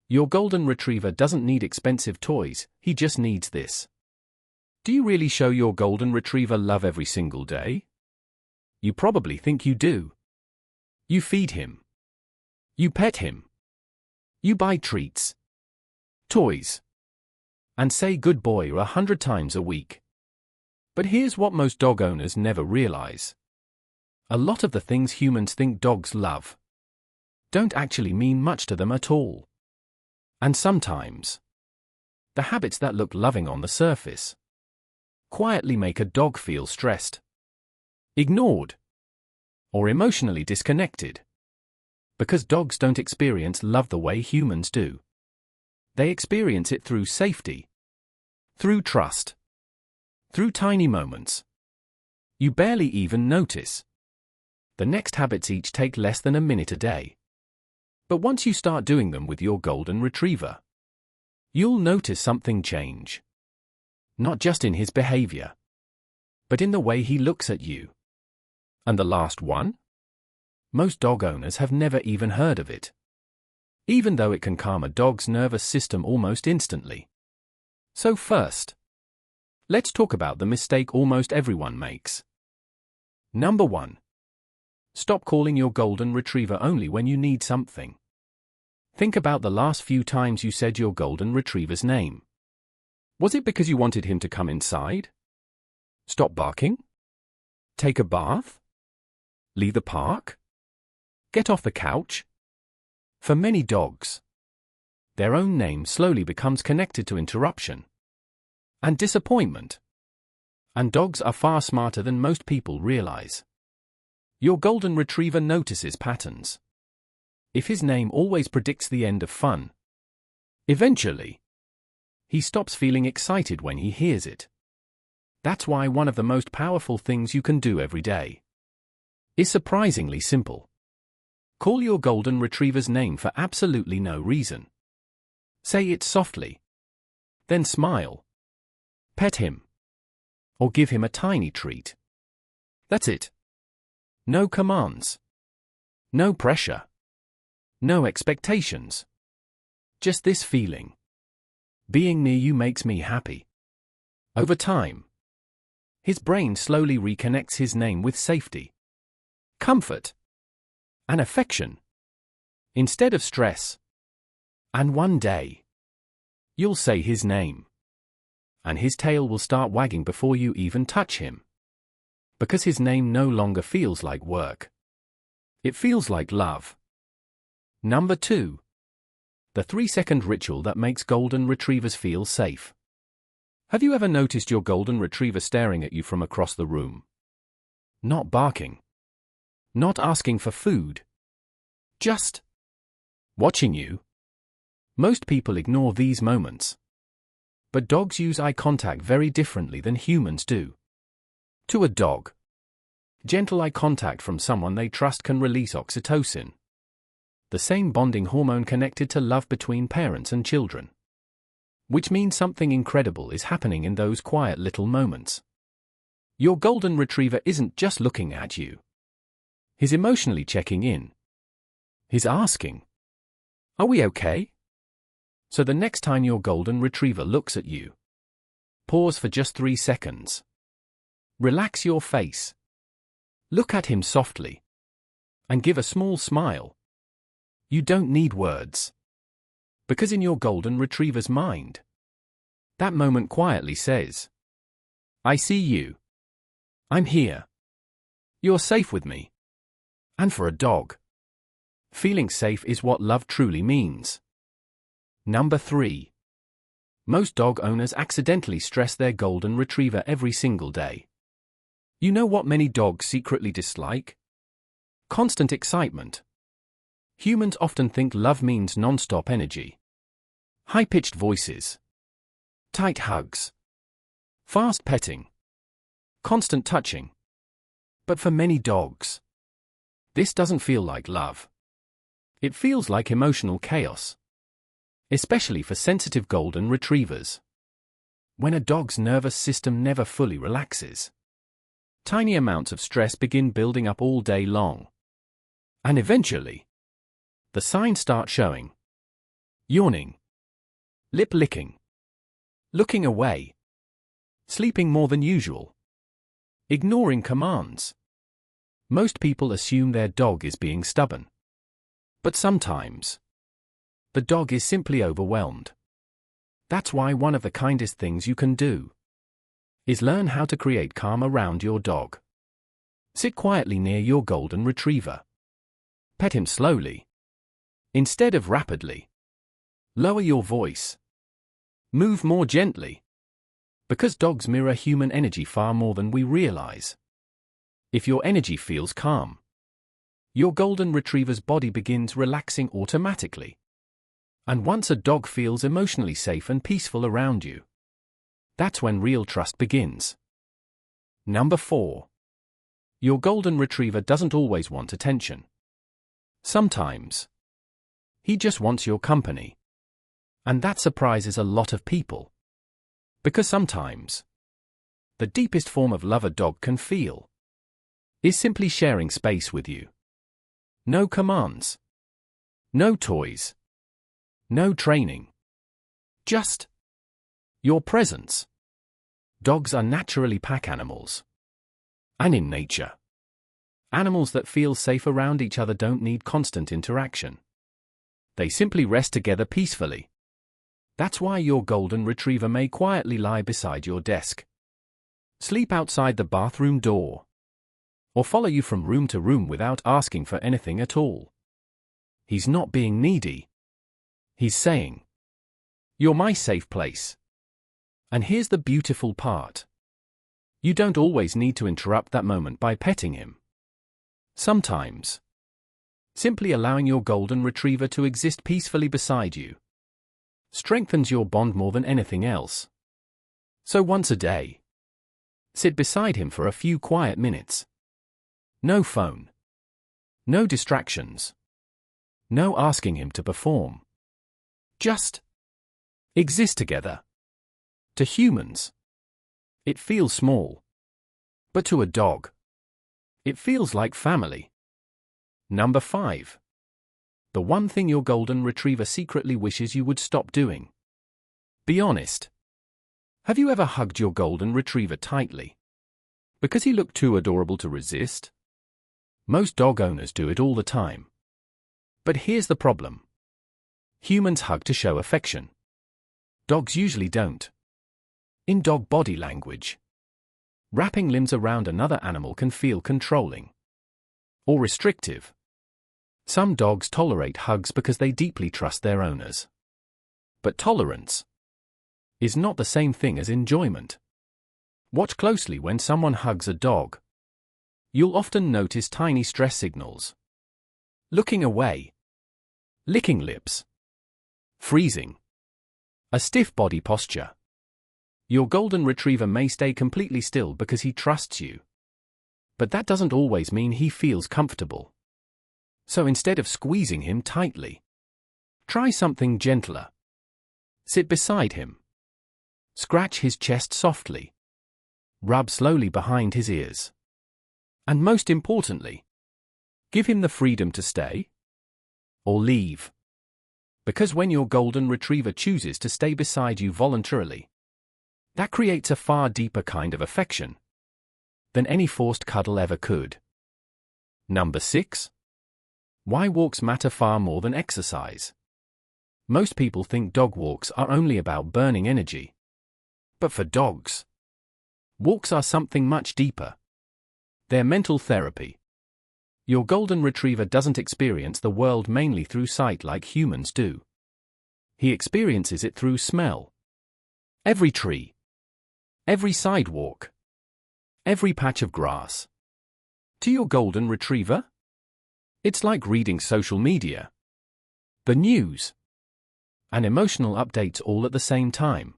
Your golden retriever doesn't need expensive toys, he just needs this. Do you really show your golden retriever love every single day? You probably think you do. You feed him. You pet him. You buy treats, toys, and say good boy 100 times a week. But here's what most dog owners never realize. A lot of the things humans think dogs love don't actually mean much to them at all. And sometimes, the habits that look loving on the surface quietly make a dog feel stressed, ignored, or emotionally disconnected. Because dogs don't experience love the way humans do. They experience it through safety, through trust, through tiny moments you barely even notice. The next habits each take less than a minute a day. But once you start doing them with your golden retriever, you'll notice something change. Not just in his behavior, but in the way he looks at you. And the last one? Most dog owners have never even heard of it, even though it can calm a dog's nervous system almost instantly. So first, let's talk about the mistake almost everyone makes. Number 1. Stop calling your golden retriever only when you need something. Think about the last few times you said your golden retriever's name. Was it because you wanted him to come inside? Stop barking? Take a bath? Leave the park? Get off the couch? For many dogs, their own name slowly becomes connected to interruption and disappointment. And dogs are far smarter than most people realize. Your golden retriever notices patterns. If his name always predicts the end of fun, eventually, he stops feeling excited when he hears it. That's why one of the most powerful things you can do every day is surprisingly simple. Call your golden retriever's name for absolutely no reason. Say it softly. Then smile. Pet him. Or give him a tiny treat. That's it. No commands. No pressure. No expectations. Just this feeling. Being near you makes me happy. Over time, his brain slowly reconnects his name with safety, comfort, and affection, instead of stress. And one day, you'll say his name, and his tail will start wagging before you even touch him. Because his name no longer feels like work. It feels like love. Number 2. The 3-second ritual that makes golden retrievers feel safe. Have you ever noticed your golden retriever staring at you from across the room? Not barking. Not asking for food. Just watching you. Most people ignore these moments. But dogs use eye contact very differently than humans do. To a dog, gentle eye contact from someone they trust can release oxytocin, the same bonding hormone connected to love between parents and children. Which means something incredible is happening in those quiet little moments. Your golden retriever isn't just looking at you. He's emotionally checking in. He's asking, "Are we okay?" So the next time your golden retriever looks at you, pause for just 3 seconds. Relax your face. Look at him softly. And give a small smile. You don't need words. Because in your golden retriever's mind, that moment quietly says, "I see you. I'm here. You're safe with me." And for a dog, feeling safe is what love truly means. Number 3. Most dog owners accidentally stress their golden retriever every single day. You know what many dogs secretly dislike? Constant excitement. Humans often think love means non-stop energy, high-pitched voices, tight hugs, fast petting, constant touching. But for many dogs, this doesn't feel like love. It feels like emotional chaos. Especially for sensitive golden retrievers. When a dog's nervous system never fully relaxes, tiny amounts of stress begin building up all day long. And eventually, the signs start showing. yawning, lip licking, looking away, sleeping more than usual, ignoring commands. Most people assume their dog is being stubborn. But sometimes, the dog is simply overwhelmed. That's why one of the kindest things you can do is learn how to create calm around your dog. Sit quietly near your golden retriever. Pet him slowly, instead of rapidly. Lower your voice. Move more gently. Because dogs mirror human energy far more than we realize. If your energy feels calm, your golden retriever's body begins relaxing automatically. And once a dog feels emotionally safe and peaceful around you, that's when real trust begins. Number 4. Your golden retriever doesn't always want attention. Sometimes, he just wants your company. And that surprises a lot of people. Because sometimes, the deepest form of love a dog can feel is simply sharing space with you. No commands. No toys. No training. Just your presence. Dogs are naturally pack animals. And in nature, animals that feel safe around each other don't need constant interaction. They simply rest together peacefully. That's why your golden retriever may quietly lie beside your desk, sleep outside the bathroom door, or follow you from room to room without asking for anything at all. He's not being needy. He's saying, "You're my safe place." And here's the beautiful part. You don't always need to interrupt that moment by petting him. Sometimes, simply allowing your golden retriever to exist peacefully beside you strengthens your bond more than anything else. So once a day, sit beside him for a few quiet minutes. No phone. No distractions. No asking him to perform. Just exist together. To humans, it feels small. But to a dog, it feels like family. Number 5. The one thing your golden retriever secretly wishes you would stop doing. Be honest. Have you ever hugged your golden retriever tightly because he looked too adorable to resist? Most dog owners do it all the time. But here's the problem. Humans hug to show affection. Dogs usually don't. In dog body language, wrapping limbs around another animal can feel controlling or restrictive. Some dogs tolerate hugs because they deeply trust their owners. But tolerance is not the same thing as enjoyment. Watch closely when someone hugs a dog. You'll often notice tiny stress signals. Looking away. Licking lips. Freezing. A stiff body posture. Your golden retriever may stay completely still because he trusts you. But that doesn't always mean he feels comfortable. So instead of squeezing him tightly, try something gentler. Sit beside him. Scratch his chest softly. Rub slowly behind his ears. And most importantly, give him the freedom to stay or leave. Because when your golden retriever chooses to stay beside you voluntarily, that creates a far deeper kind of affection than any forced cuddle ever could. Number 6. Why walks matter far more than exercise. Most people think dog walks are only about burning energy. But for dogs, walks are something much deeper. They're mental therapy. Your golden retriever doesn't experience the world mainly through sight like humans do. He experiences it through smell. Every tree. Every sidewalk. Every patch of grass. To your golden retriever, it's like reading social media, the news, and emotional updates all at the same time.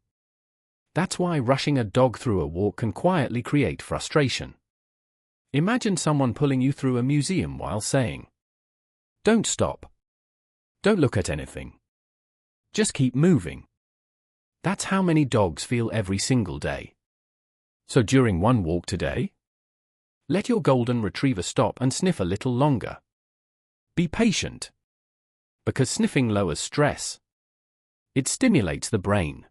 That's why rushing a dog through a walk can quietly create frustration. Imagine someone pulling you through a museum while saying, "Don't stop. Don't look at anything. Just keep moving." That's how many dogs feel every single day. So during one walk today, let your golden retriever stop and sniff a little longer. Be patient. Because sniffing lowers stress, It stimulates the brain.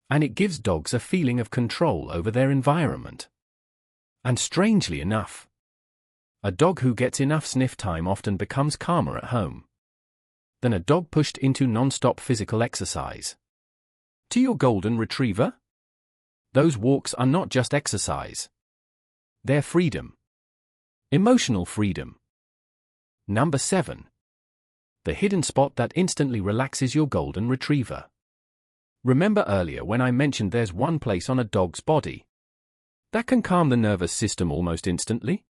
And it gives dogs a feeling of control over their environment. And strangely enough, a dog who gets enough sniff time often becomes calmer at home than a dog pushed into non-stop physical exercise. To your golden retriever, those walks are not just exercise. They're freedom. Emotional freedom. Number 7. The hidden spot that instantly relaxes your golden retriever. Remember earlier when I mentioned there's one place on a dog's body that can calm the nervous system almost instantly?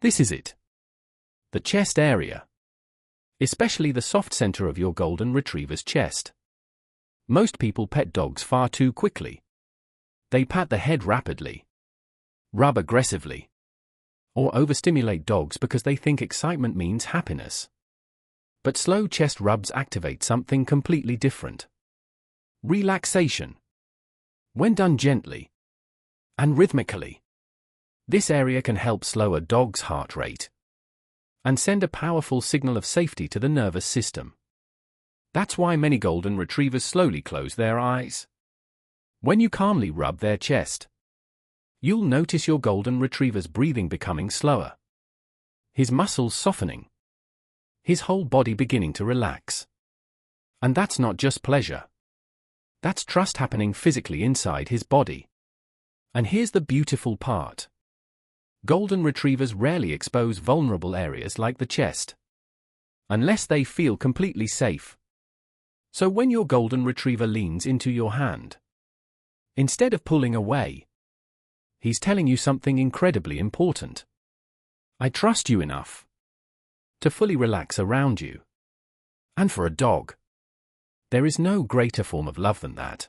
This is it. The chest area. Especially the soft center of your golden retriever's chest. Most people pet dogs far too quickly. They pat the head rapidly, rub aggressively, or overstimulate dogs because they think excitement means happiness. But slow chest rubs activate something completely different. Relaxation. When done gently and rhythmically, this area can help slow a dog's heart rate and send a powerful signal of safety to the nervous system. That's why many golden retrievers slowly close their eyes. When you calmly rub their chest, you'll notice your golden retriever's breathing becoming slower, his muscles softening, his whole body beginning to relax. And that's not just pleasure. That's trust happening physically inside his body. And here's the beautiful part. Golden retrievers rarely expose vulnerable areas like the chest, unless they feel completely safe. So when your golden retriever leans into your hand, instead of pulling away, he's telling you something incredibly important. I trust you enough to fully relax around you. And for a dog, there is no greater form of love than that.